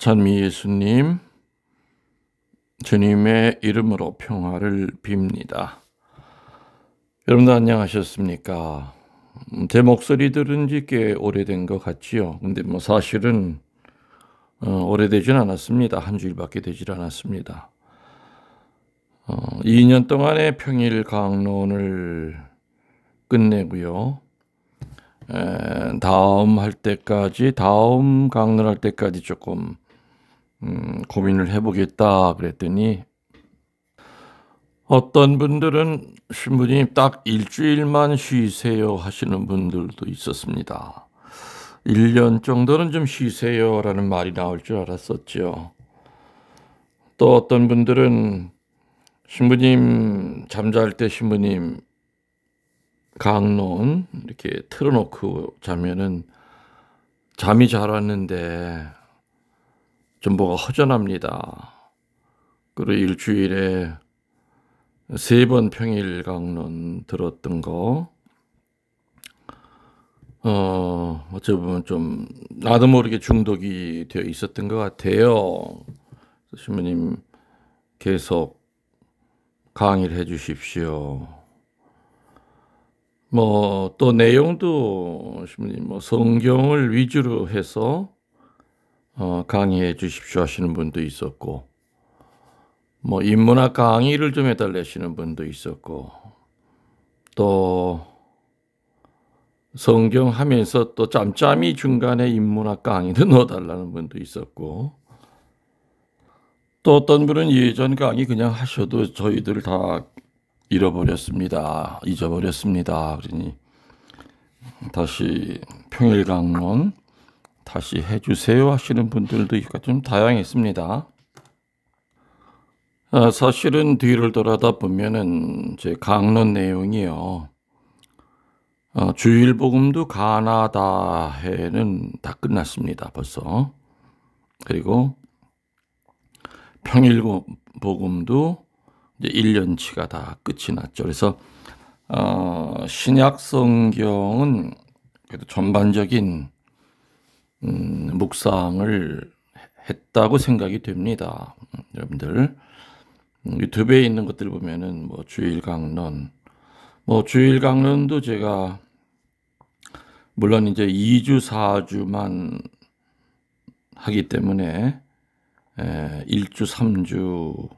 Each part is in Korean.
찬미 예수님, 주님의 이름으로 평화를 빕니다. 여러분들 안녕하셨습니까? 제 목소리 들은 지 꽤 오래된 것 같지요. 근데 사실은 오래되진 않았습니다. 한 주일밖에 되질 않았습니다. 2년 동안의 평일 강론을 끝내고요. 다음 강론할 때까지 조금 고민을 해보겠다 그랬더니 어떤 분들은 신부님 딱 일주일만 쉬세요 하시는 분들도 있었습니다. 1년 정도는 좀 쉬세요 라는 말이 나올 줄 알았었죠. 또 어떤 분들은 신부님 잠잘 때 신부님 강론 이렇게 틀어놓고 자면은 잠이 잘 왔는데 좀 뭐가 허전합니다. 그리고 일주일에 3번 평일 강론 들었던 거 어찌 보면 좀 나도 모르게 중독이 되어 있었던 것 같아요. 신부님 계속 강의를 해 주십시오. 또 내용도 신부님 성경을 위주로 해서 강의해 주십시오 하시는 분도 있었고, 인문학 강의를 좀 해달라시는 분도 있었고, 또 성경 하면서 또 짬짬이 중간에 인문학 강의도 넣어달라는 분도 있었고, 또 어떤 분은 예전 강의 그냥 하셔도 저희들 다 잊어버렸습니다. 그러니 다시 평일 강론 다시 해주세요 하시는 분들도 있고 좀 다양했습니다. 사실은 뒤를 돌아다 보면은 제 강론 내용이요. 주일 복음도 가나다해는 다 끝났습니다. 벌써. 그리고 평일 복음도 이제 1년치가 다 끝이 났죠. 그래서 신약 성경은 그래도 전반적인 묵상을 했다고 생각이 됩니다. 여러분들 유튜브에 있는 것들 보면은 주일 강론도 제가 물론 이제 2주 4주만 하기 때문에 1주 3주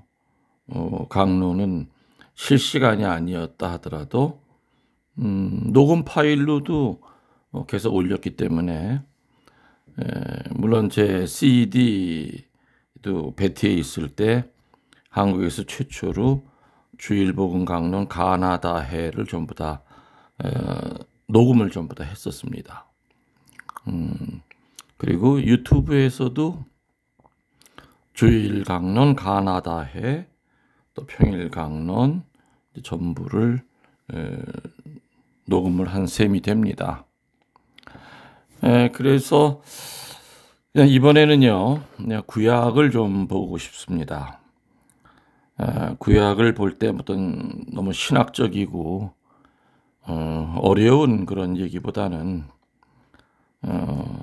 강론은 실시간이 아니었다 하더라도 녹음 파일로도 계속 올렸기 때문에 물론 제 CD도 베트에 있을 때 한국에서 최초로 주일복음 강론 가나다해를 전부 다 녹음을 전부 다 했었습니다. 그리고 유튜브에서도 주일 강론 가나다해 또 평일 강론 전부를 녹음을 한 셈이 됩니다. 그래서 그냥 이번에는요, 그냥 구약을 좀 보고 싶습니다. 구약을 볼 때 너무 신학적이고 어려운 그런 얘기보다는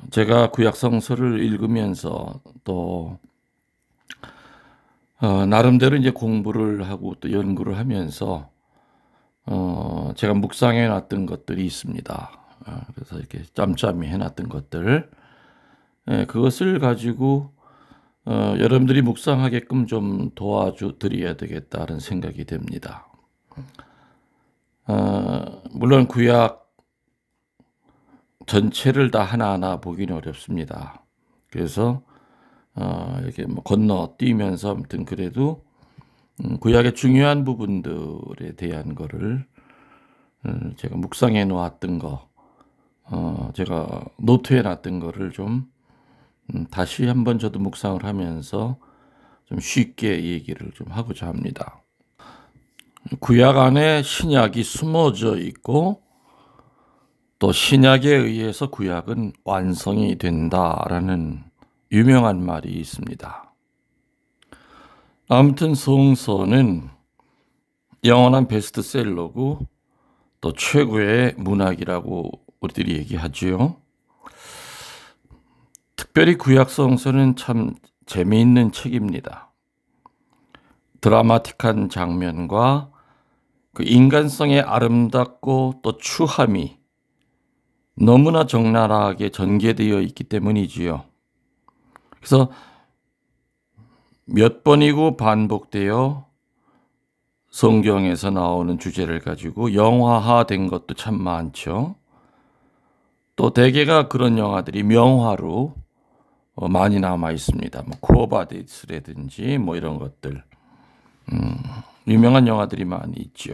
제가 구약 성서를 읽으면서 또 나름대로 이제 공부를 하고 또 연구를 하면서 제가 묵상해 놨던 것들이 있습니다. 그래서 이렇게 짬짬이 해놨던 것들, 그것을 가지고 여러분들이 묵상하게끔 좀 도와드려야 되겠다는 생각이 됩니다. 물론 구약 전체를 다 하나하나 보기는 어렵습니다. 그래서 이렇게 건너뛰면서 아무튼 그래도 구약의 중요한 부분들에 대한 거를 제가 묵상해 놓았던 거, 제가 노트해 놨던 거를 좀 다시 한번 저도 묵상을 하면서 좀 쉽게 얘기를 좀 하고자 합니다. 구약 안에 신약이 숨어져 있고 또 신약에 의해서 구약은 완성이 된다라는 유명한 말이 있습니다. 아무튼 성서는 영원한 베스트셀러고 또 최고의 문학이라고 우리들이 얘기하지요. 특별히 구약 성서는 참 재미있는 책입니다. 드라마틱한 장면과 그 인간성의 아름답고 또 추함이 너무나 적나라하게 전개되어 있기 때문이지요. 그래서 몇 번이고 반복되어 성경에서 나오는 주제를 가지고 영화화된 것도 참 많죠. 또 대개가 그런 영화들이 명화로 많이 남아 있습니다. 뭐 쿠어바디스라든지 뭐 이런 것들 유명한 영화들이 많이 있죠.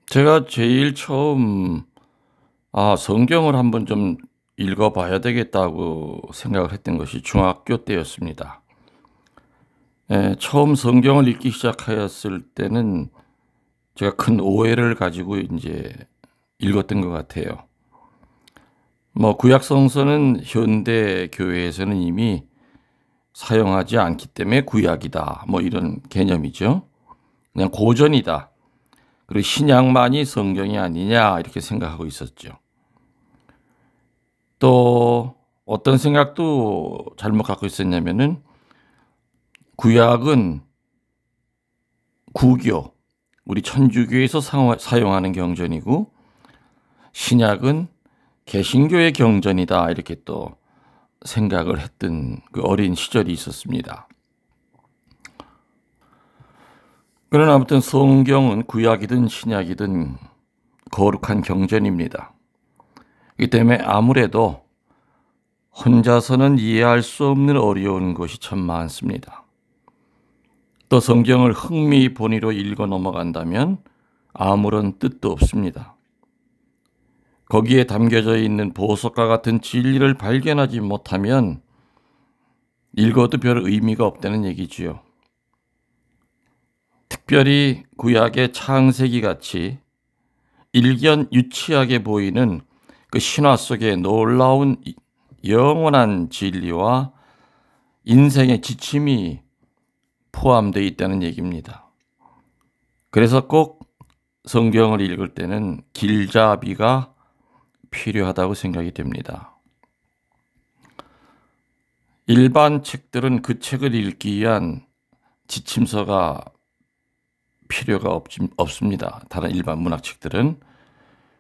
제가 제일 처음 성경을 한번 좀 읽어봐야 되겠다고 생각을 했던 것이 중학교 때였습니다. 처음 성경을 읽기 시작하였을 때는 제가 큰 오해를 가지고 이제 읽었던 것 같아요. 뭐 구약 성서는 현대 교회에서는 이미 사용하지 않기 때문에 구약이다. 뭐 이런 개념이죠. 그냥 고전이다. 그리고 신약만이 성경이 아니냐 이렇게 생각하고 있었죠. 또 어떤 생각도 잘못 갖고 있었냐면은 구약은 구교, 우리 천주교에서 사용하는 경전이고 신약은 개신교의 경전이다 이렇게 또 생각을 했던 그 어린 시절이 있었습니다. 그러나 아무튼 성경은 구약이든 신약이든 거룩한 경전입니다. 이 때문에 아무래도 혼자서는 이해할 수 없는 어려운 것이 참 많습니다. 또 성경을 흥미 본위로 읽어 넘어간다면 아무런 뜻도 없습니다. 거기에 담겨져 있는 보석과 같은 진리를 발견하지 못하면 읽어도 별 의미가 없다는 얘기지요. 특별히 구약의 창세기 같이 일견 유치하게 보이는 그 신화 속에 놀라운 영원한 진리와 인생의 지침이 포함되어 있다는 얘기입니다. 그래서 꼭 성경을 읽을 때는 길잡이가 필요하다고 생각이 됩니다. 일반 책들은 그 책을 읽기 위한 지침서가 필요가 없습니다. 다른 일반 문학책들은.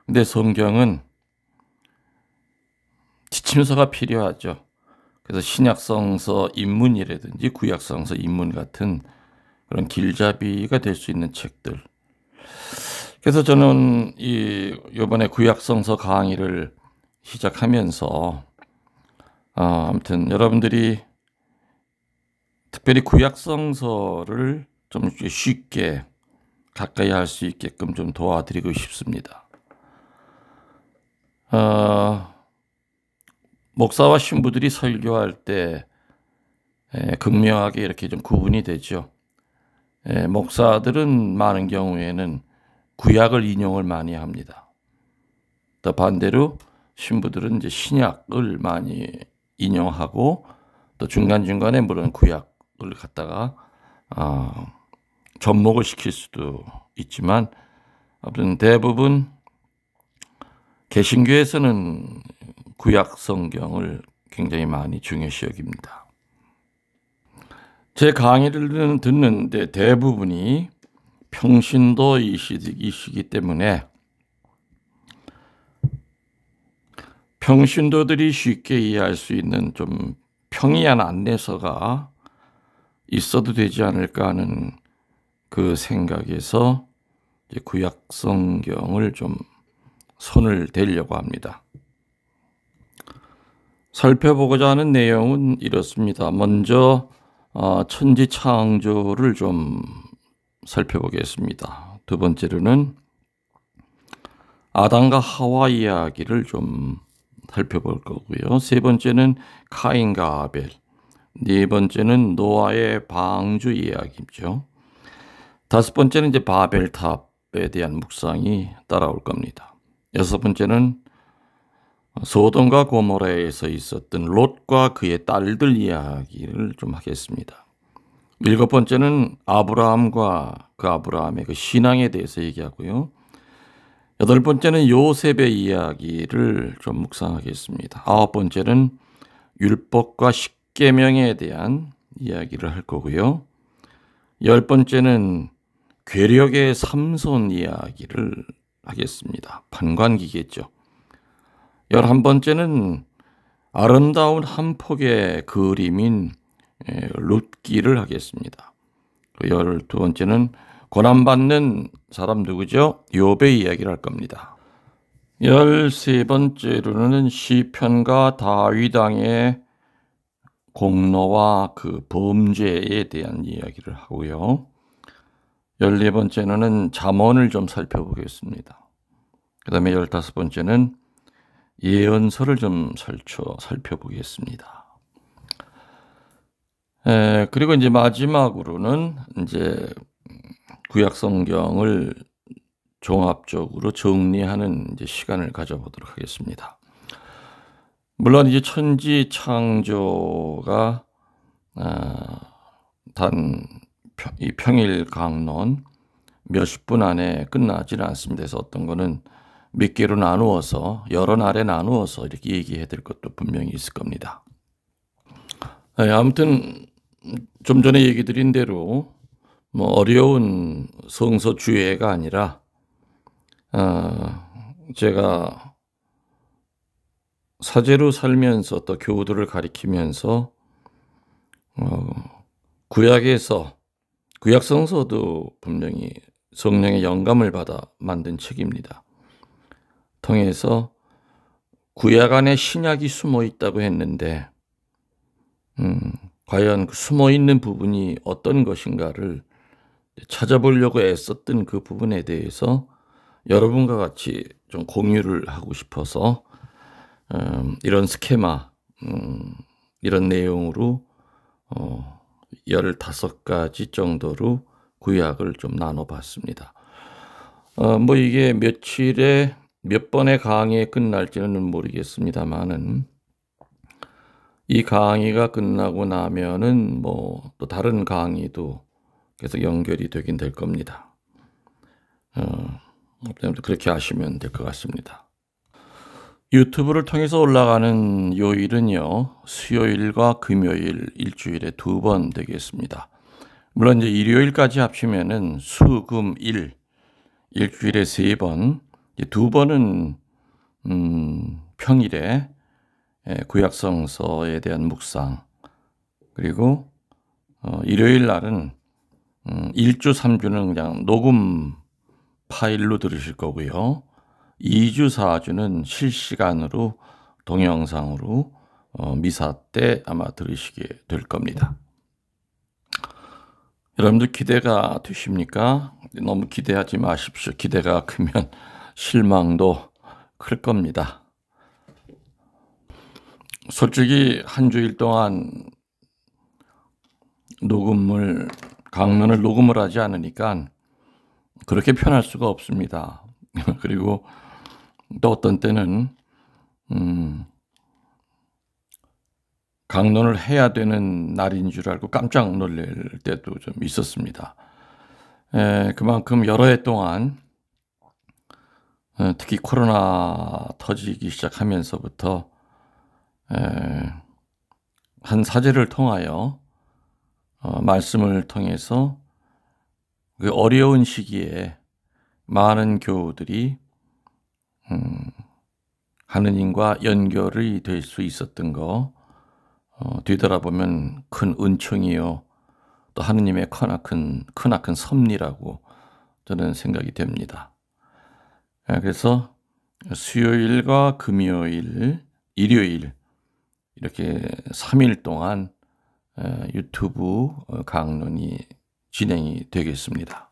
근데 성경은 지침서가 필요하죠. 그래서 신약성서 입문이라든지 구약성서 입문 같은 그런 길잡이가 될 수 있는 책들. 그래서 저는 이번에 구약성서 강의를 시작하면서 아무튼 여러분들이 특별히 구약성서를 좀 쉽게 가까이 할 수 있게끔 좀 도와드리고 싶습니다. 목사와 신부들이 설교할 때 극명하게 이렇게 좀 구분이 되죠. 목사들은 많은 경우에는 구약을 인용을 많이 합니다. 또 반대로 신부들은 이제 신약을 많이 인용하고 또 중간중간에 물론 구약을 갖다가 접목을 시킬 수도 있지만 아무튼 대부분 개신교에서는 구약 성경을 굉장히 많이 중요시 여깁니다. 제 강의를 듣는데 대부분이 평신도이시기 때문에 평신도들이 쉽게 이해할 수 있는 좀 평이한 안내서가 있어도 되지 않을까 하는 그 생각에서 이제 구약 성경을 좀 손을 대려고 합니다. 살펴보고자 하는 내용은 이렇습니다. 먼저 천지 창조를 좀 살펴보겠습니다. 두 번째로는 아담과 하와 이야기를 좀 살펴볼 거고요. 세 번째는 카인과 아벨, 네 번째는 노아의 방주 이야기죠. 다섯 번째는 이제 바벨탑에 대한 묵상이 따라올 겁니다. 여섯 번째는 소돔과 고모라에서 있었던 롯과 그의 딸들 이야기를 좀 하겠습니다. 일곱 번째는 아브라함과 아브라함의 그 신앙에 대해서 얘기하고요. 여덟 번째는 요셉의 이야기를 좀 묵상하겠습니다. 아홉 번째는 율법과 십계명에 대한 이야기를 할 거고요. 10번째는 괴력의 삼손 이야기를 하겠습니다. 판관기겠죠. 11번째는 아름다운 한 폭의 그림인 룻기를 하겠습니다. 12번째는 고난받는 사람 누구죠? 욥의 이야기를 할 겁니다. 13번째로는 시편과 다윗 왕의 공로와 그 범죄에 대한 이야기를 하고요. 14번째는 잠언을 좀 살펴보겠습니다. 그 다음에 15번째는 예언서를 좀 살펴보겠습니다. 그리고 이제 마지막으로는 이제 구약 성경을 종합적으로 정리하는 이제 시간을 가져보도록 하겠습니다. 물론 이제 천지 창조가 이 평일 강론 몇십 분 안에 끝나지는 않습니다. 그래서 어떤 거는 몇 개로 나누어서 여러 날에 나누어서 이렇게 얘기해야 될 것도 분명히 있을 겁니다. 아무튼 좀 전에 얘기 드린 대로 뭐 어려운 성서 주예가 아니라 제가 사제로 살면서 또 교우들을 가리키면서 구약에서 구약 성서도 분명히 성령의 영감을 받아 만든 책입니다. 통해서 구약 안에 신약이 숨어 있다고 했는데 과연 숨어 있는 부분이 어떤 것인가를 찾아보려고 애썼던 그 부분에 대해서 여러분과 같이 좀 공유를 하고 싶어서 이런 스케마, 이런 내용으로 15가지 정도로 구약을 좀 나눠봤습니다. 뭐 이게 며칠에 몇 번의 강의에 끝날지는 모르겠습니다만은 이 강의가 끝나고 나면은 뭐 또 다른 강의도 계속 연결이 되긴 될 겁니다. 그렇게 하시면 될 것 같습니다. 유튜브를 통해서 올라가는 요일은요, 수요일과 금요일 일주일에 2번 되겠습니다. 물론 이제 일요일까지 합치면은 수, 금, 일 일주일에 3번, 2번은 평일에 구약성서에 대한 묵상, 그리고 일요일 날은 1주, 3주는 그냥 녹음 파일로 들으실 거고요. 2주, 4주는 실시간으로 동영상으로 미사 때 아마 들으시게 될 겁니다. 여러분들 기대가 되십니까? 너무 기대하지 마십시오. 기대가 크면 실망도 클 겁니다. 솔직히 한 주일 동안 강론을 녹음을 하지 않으니까 그렇게 편할 수가 없습니다. 그리고 또 어떤 때는 강론을 해야 되는 날인 줄 알고 깜짝 놀랄 때도 좀 있었습니다. 그만큼 여러 해 동안 특히 코로나 터지기 시작하면서부터 한 사제를 통하여 말씀을 통해서 그 어려운 시기에 많은 교우들이 하느님과 연결이 될 수 있었던 거 뒤돌아보면 큰 은총이요, 또 하느님의 크나큰 섭리라고 저는 생각이 됩니다. 그래서 수요일과 금요일, 일요일 이렇게 3일 동안 유튜브 강론이 진행이 되겠습니다.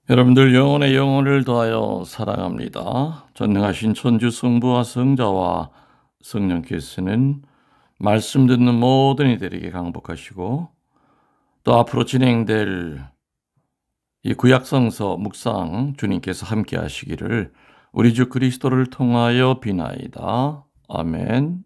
여러분들 영혼의 영혼을 더하여 사랑합니다. 전능하신 천주 성부와 성자와 성령께서는 말씀 듣는 모든 이들에게 강복하시고 또 앞으로 진행될 이 구약성서 묵상 주님께서 함께 하시기를 우리 주 그리스도를 통하여 비나이다. 아멘.